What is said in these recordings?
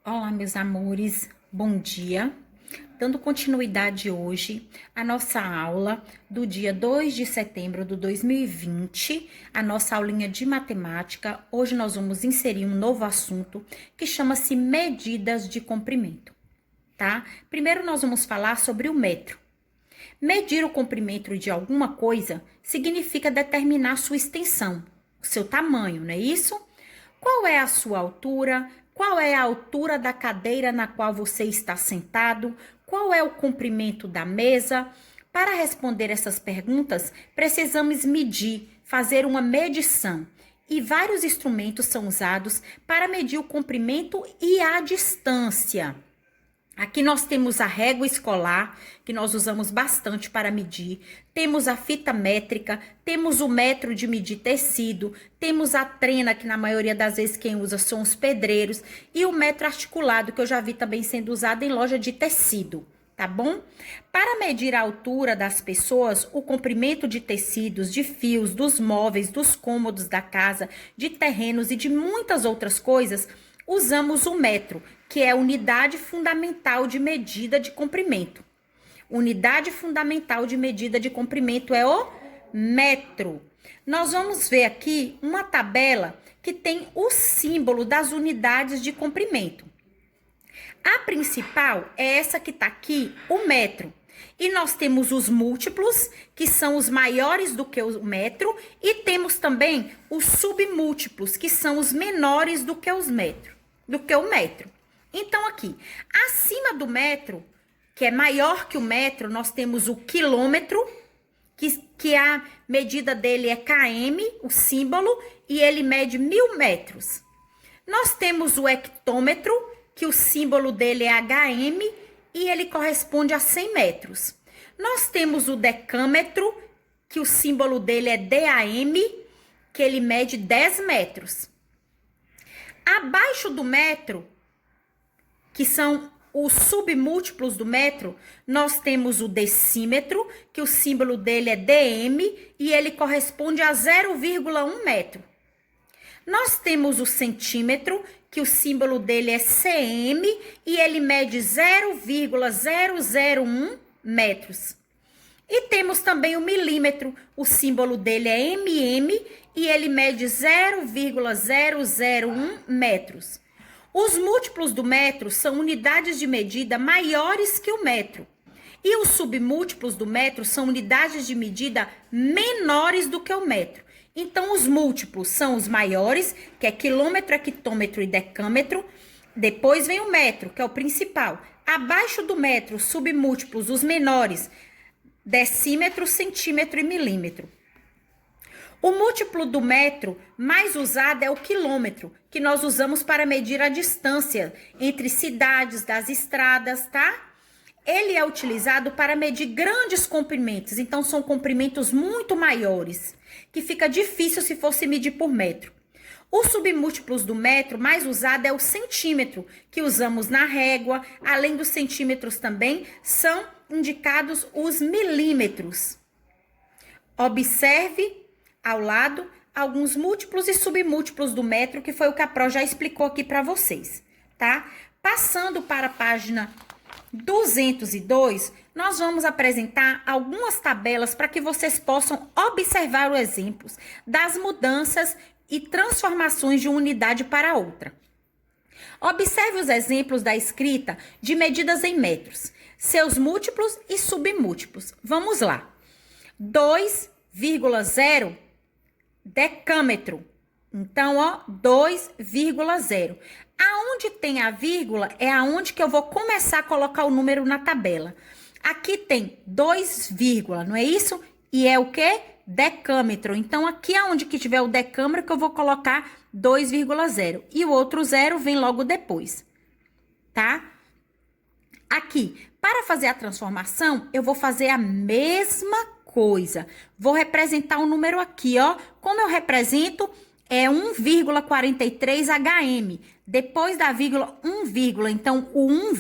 Olá, meus amores, bom dia. Dando continuidade hoje à nossa aula do dia 2 de setembro de 2020, a nossa aulinha de matemática. Hoje nós vamos inserir um novo assunto que chama-se medidas de comprimento, tá? Primeiro nós vamos falar sobre o metro. Medir o comprimento de alguma coisa significa determinar sua extensão, o seu tamanho, não é isso? Qual é a sua altura? Qual é a altura da cadeira na qual você está sentado? Qual é o comprimento da mesa? Para responder essas perguntas, precisamos medir, fazer uma medição. E vários instrumentos são usados para medir o comprimento e a distância. Aqui nós temos a régua escolar, que nós usamos bastante para medir. Temos a fita métrica, temos o metro de medir tecido, temos a trena, que na maioria das vezes quem usa são os pedreiros, e o metro articulado, que eu já vi também sendo usado em loja de tecido, tá bom? Para medir a altura das pessoas, o comprimento de tecidos, de fios, dos móveis, dos cômodos da casa, de terrenos e de muitas outras coisas, usamos o metro, que é a unidade fundamental de medida de comprimento. Unidade fundamental de medida de comprimento é o metro. Nós vamos ver aqui uma tabela que tem o símbolo das unidades de comprimento. A principal é essa que está aqui, o metro. E nós temos os múltiplos, que são os maiores do que o metro, e temos também os submúltiplos, que são os menores do que o metro. Então, aqui, acima do metro, que é maior que o metro, nós temos o quilômetro, que a medida dele é km, o símbolo, e ele mede 1000 metros. Nós temos o hectômetro, que o símbolo dele é HM, e ele corresponde a 100 metros. Nós temos o decâmetro, que o símbolo dele é DAM, que ele mede 10 metros. Abaixo do metro, que são os submúltiplos do metro, nós temos o decímetro, que o símbolo dele é DM, e ele corresponde a 0,1 metro. Nós temos o centímetro, que o símbolo dele é CM, e ele mede 0,001 metros. E temos também o milímetro, o símbolo dele é MM, e ele mede 0,001 metros. Os múltiplos do metro são unidades de medida maiores que o metro. E os submúltiplos do metro são unidades de medida menores do que o metro. Então, os múltiplos são os maiores, que é quilômetro, hectômetro e decâmetro. Depois vem o metro, que é o principal. Abaixo do metro, os submúltiplos, os menores, decímetro, centímetro e milímetro. O múltiplo do metro mais usado é o quilômetro, que nós usamos para medir a distância entre cidades, das estradas, tá? Ele é utilizado para medir grandes comprimentos, então são comprimentos muito maiores, que fica difícil se fosse medir por metro. Os submúltiplos do metro mais usado é o centímetro, que usamos na régua. Além dos centímetros também são indicados os milímetros. Observe ao lado alguns múltiplos e submúltiplos do metro, que foi o que a Pro já explicou aqui para vocês, tá? Passando para a página 202, nós vamos apresentar algumas tabelas para que vocês possam observar os exemplos das mudanças e transformações de uma unidade para outra. Observe os exemplos da escrita de medidas em metros, seus múltiplos e submúltiplos. Vamos lá. 2,0 decâmetro. Então, ó, 2,0. Aonde tem a vírgula é aonde que eu vou começar a colocar o número na tabela. Aqui tem 2, não é isso? E é o quê? Decâmetro. Então, aqui aonde que tiver o decâmetro que eu vou colocar 2,0. E o outro zero vem logo depois, tá? Aqui, para fazer a transformação, eu vou fazer a mesma coisa. Vou representar o número aqui, ó. Como eu represento, é 1,43 HM. Depois da vírgula, 1, então o 1,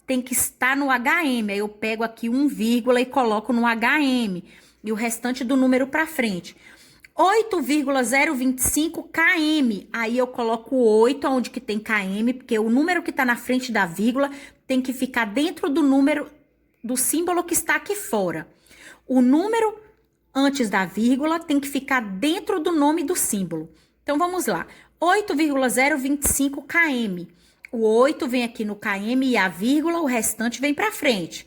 tem que estar no HM. Aí eu pego aqui 1, e coloco no HM. E o restante do número para frente. 8,025 km. Aí eu coloco 8 onde que tem km, porque o número que tá na frente da vírgula tem que ficar dentro do número do símbolo que está aqui fora. O número antes da vírgula tem que ficar dentro do nome do símbolo. Então vamos lá. 8,025 km. O 8 vem aqui no km e a vírgula, o restante vem para frente.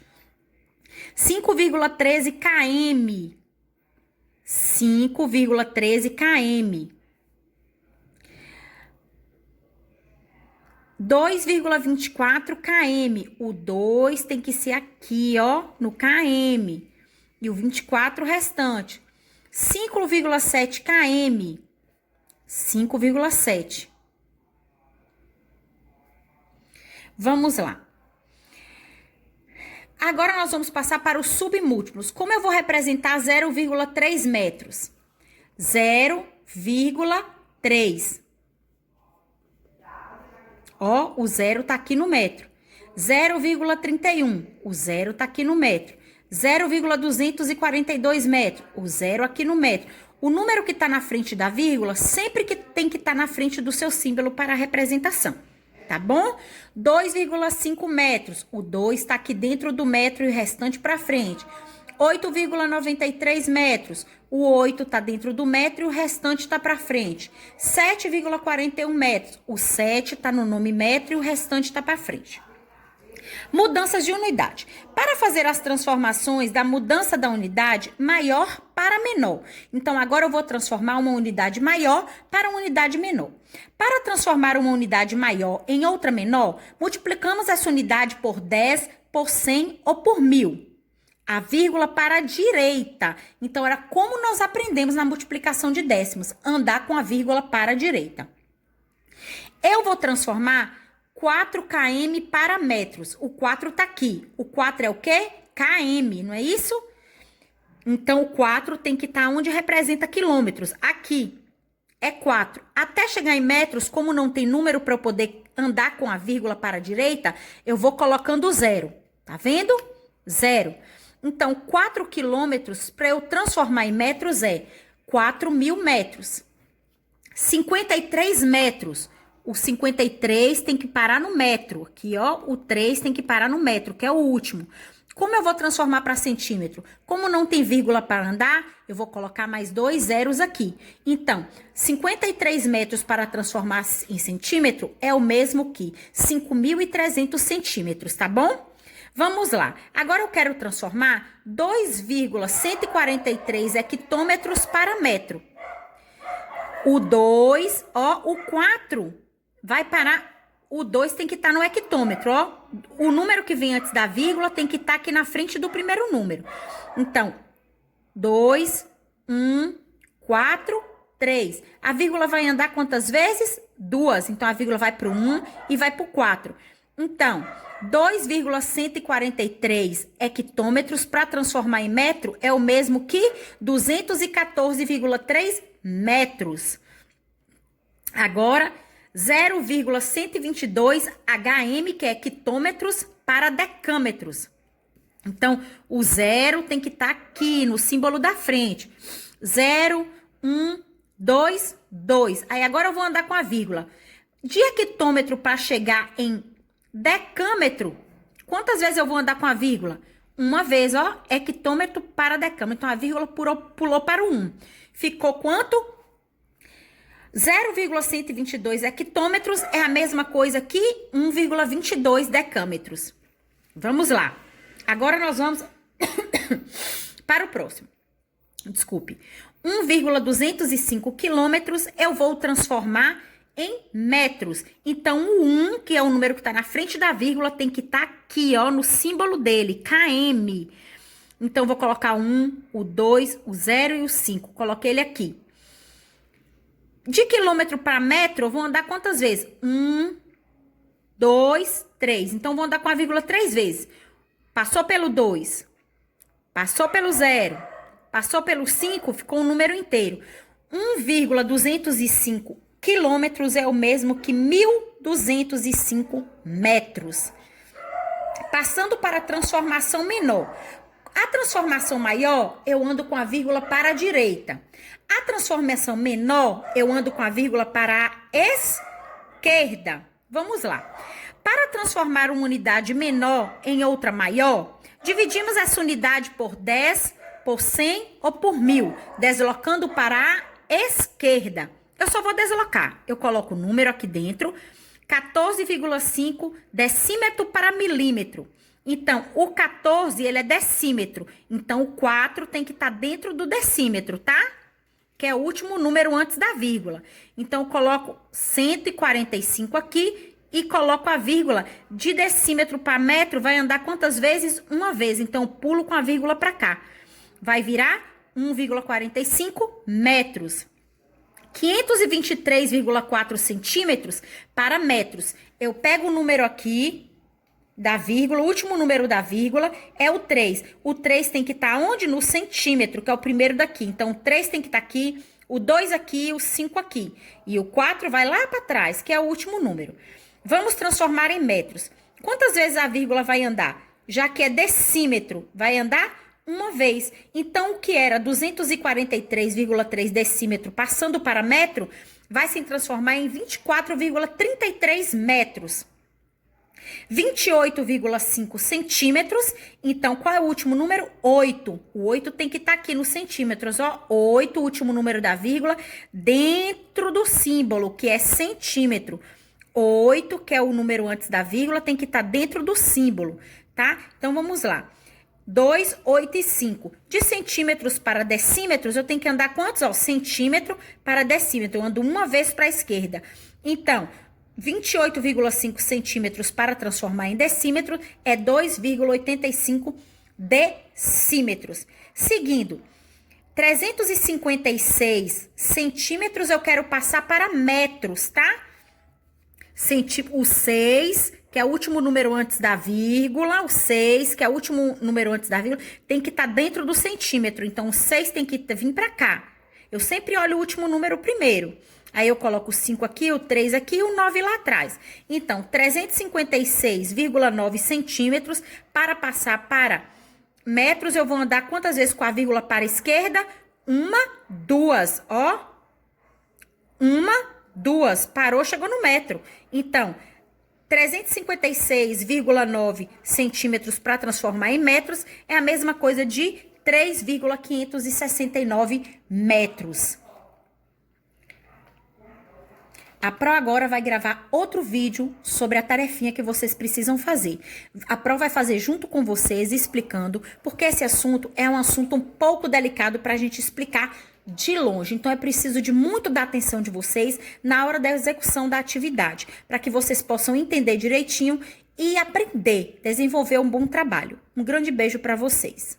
5,13 km. 5,13 km. 2,24 km. O 2 tem que ser aqui, ó, no km. E o 24 o restante. 5,7 km. 5,7. Vamos lá. Agora nós vamos passar para os submúltiplos. Como eu vou representar 0,3 metros? 0,3. Ó, o zero tá aqui no metro. 0,31. O zero tá aqui no metro. 0,242 metros. O zero aqui no metro. O número que tá na frente da vírgula sempre que tem que estar na frente do seu símbolo para a representação. Tá bom? 2,5 metros. O 2 está aqui dentro do metro e o restante para frente. 8,93 metros. O 8 está dentro do metro e o restante está para frente. 7,41 metros. O 7 está no nome metro e o restante está para frente. Mudanças de unidade. Para fazer as transformações da mudança da unidade maior para menor. Então, agora eu vou transformar uma unidade maior para uma unidade menor. Para transformar uma unidade maior em outra menor, multiplicamos essa unidade por 10, por 100 ou por 1000. A vírgula para a direita. Então, era como nós aprendemos na multiplicação de décimos. Andar com a vírgula para a direita. Eu vou transformar 4 km para metros. O 4 tá aqui. O 4 é o quê? km, não é isso? Então, o 4 tem que estar onde representa quilômetros. Aqui é 4. Até chegar em metros, como não tem número para eu poder andar com a vírgula para a direita, eu vou colocando 0. Tá vendo? 0. Então, 4 quilômetros, para eu transformar em metros, é 4.000 metros. 53 metros. O 53 tem que parar no metro. Aqui, ó, o 3 tem que parar no metro, que é o último. Como eu vou transformar para centímetro? Como não tem vírgula para andar, eu vou colocar mais 2 zeros aqui. Então, 53 metros para transformar em centímetro é o mesmo que 5.300 centímetros, tá bom? Vamos lá. Agora eu quero transformar 2,143 hectômetros para metro. O 2, ó, o 4 vai parar. O 2 tem que estar no hectômetro, ó. O número que vem antes da vírgula tem que estar aqui na frente do primeiro número. Então, 2, 1, 4, 3. A vírgula vai andar quantas vezes? 2. Então, a vírgula vai para o 1 e vai para o 4. Então, 2,143 hectômetros para transformar em metro é o mesmo que 214,3 metros. Agora, 0,122 HM, que é hectômetros, para decâmetros. Então, o 0 tem que estar aqui no símbolo da frente. 0, 1, 2, 2. Aí, agora eu vou andar com a vírgula. De hectômetro para chegar em decâmetro, quantas vezes eu vou andar com a vírgula? Uma vez, ó, hectômetro para decâmetro. Então, a vírgula pulou para o 1. Ficou quanto? 0,122 hectômetros é a mesma coisa que 1,22 decâmetros. Vamos lá. Agora nós vamos para o próximo. Desculpe. 1,205 quilômetros eu vou transformar em metros. Então, o 1, que é o número que está na frente da vírgula, tem que estar aqui, ó, no símbolo dele, km. Então, vou colocar o 1, o 2, o 0 e o 5. Coloquei ele aqui. De quilômetro para metro, eu vou andar quantas vezes? 1, 2, 3. Então, vou andar com a vírgula 3 vezes. Passou pelo 2, passou pelo 0, passou pelo 5, ficou um número inteiro. 1,205 quilômetros é o mesmo que 1.205 metros. Passando para a transformação menor. A transformação maior, eu ando com a vírgula para a direita. A transformação menor, eu ando com a vírgula para a esquerda. Vamos lá. Para transformar uma unidade menor em outra maior, dividimos essa unidade por 10, por 100 ou por 1000, deslocando para a esquerda. Eu só vou deslocar. Eu coloco o número aqui dentro, 14,5 decímetro para milímetro. Então, o 14, ele é decímetro. Então, o 4 tem que estar dentro do decímetro, tá? Que é o último número antes da vírgula. Então, eu coloco 145 aqui e coloco a vírgula. De decímetro para metro, vai andar quantas vezes? Uma vez. Então, eu pulo com a vírgula para cá. Vai virar 1,45 metros. 523,4 centímetros para metros. Eu pego o número aqui da vírgula, o último número da vírgula é o 3. O 3 tem que estar onde? No centímetro, que é o primeiro daqui. Então, o 3 tem que estar aqui, o 2 aqui, o 5 aqui. E o 4 vai lá para trás, que é o último número. Vamos transformar em metros. Quantas vezes a vírgula vai andar? Já que é decímetro, vai andar uma vez. Então, o que era 243,3 decímetro passando para metro, vai se transformar em 24,33 metros. 28,5 centímetros. Então, qual é o último número? 8. O 8 tem que estar aqui nos centímetros, ó. 8, o último número da vírgula, dentro do símbolo, que é centímetro. 8, que é o número antes da vírgula, tem que estar dentro do símbolo, tá? Então, vamos lá. 2, 8 e 5. De centímetros para decímetros, eu tenho que andar quantos? Ó, centímetro para decímetro. Eu ando uma vez para a esquerda. Então, 28,5 centímetros para transformar em decímetro é 2,85 decímetros. Seguindo, 356 centímetros eu quero passar para metros, tá? O 6, que é o último número antes da vírgula, o 6, que é o último número antes da vírgula, tem que estar dentro do centímetro. Então, o 6 tem que vir para cá. Eu sempre olho o último número primeiro. Aí, eu coloco o 5 aqui, o 3 aqui e o 9 lá atrás. Então, 356,9 centímetros para passar para metros, eu vou andar quantas vezes com a vírgula para a esquerda? 1, 2, ó. 1, 2, parou, chegou no metro. Então, 356,9 centímetros para transformar em metros é a mesma coisa de 3,569 metros. A Pro agora vai gravar outro vídeo sobre a tarefinha que vocês precisam fazer. A Pro vai fazer junto com vocês, explicando, porque esse assunto é um assunto um pouco delicado para a gente explicar de longe. Então, é preciso de muito da atenção de vocês na hora da execução da atividade, para que vocês possam entender direitinho e aprender, desenvolver um bom trabalho. Um grande beijo para vocês.